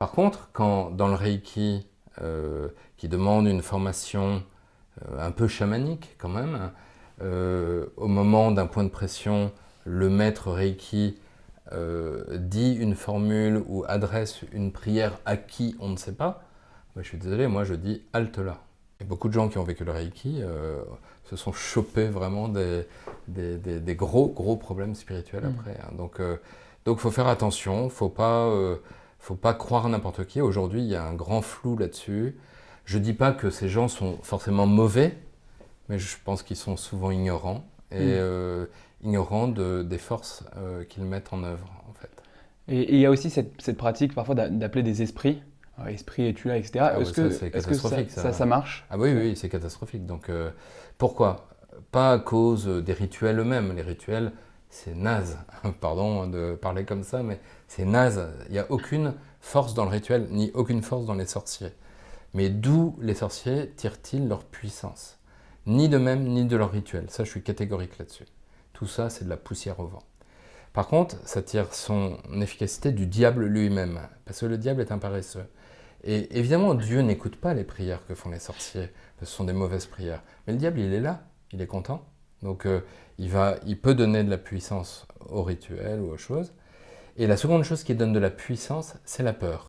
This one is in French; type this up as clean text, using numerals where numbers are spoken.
Par contre, quand dans le Reiki, qui demande une formation un peu chamanique quand même, au moment d'un point de pression, le maître Reiki dit une formule ou adresse une prière à qui on ne sait pas, je suis désolé, moi je dis halte là. Et beaucoup de gens qui ont vécu le Reiki se sont chopés vraiment des gros problèmes spirituels après. Hein. Donc faut faire attention, faut pas croire n'importe qui. Aujourd'hui, il y a un grand flou là-dessus. Je dis pas que ces gens sont forcément mauvais, mais je pense qu'ils sont souvent ignorants et ignorants des forces qu'ils mettent en œuvre en fait. Et il y a aussi cette pratique parfois d'appeler des esprits. Esprit, es-tu là, etc. Ah ouais, ça c'est Est-ce que catastrophique ça ça. marche? Ah oui, oui, c'est catastrophique. Donc pourquoi? Pas à cause des rituels eux-mêmes. Les rituels, c'est naze. Pardon de parler comme ça, mais c'est naze. Il n'y a aucune force dans le rituel, ni aucune force dans les sorciers. Mais d'où les sorciers tirent-ils leur puissance? Ni d'eux-mêmes, ni de leur rituel. Ça, je suis catégorique là-dessus. Tout ça, c'est de la poussière au vent. Par contre, ça tire son efficacité du diable lui-même, parce que le diable est un paresseux. Et évidemment, Dieu n'écoute pas les prières que font les sorciers, parce que ce sont des mauvaises prières. Mais le diable, il est là, il est content. Donc il peut donner de la puissance au rituel ou aux choses. Et la seconde chose qui donne de la puissance, c'est la peur.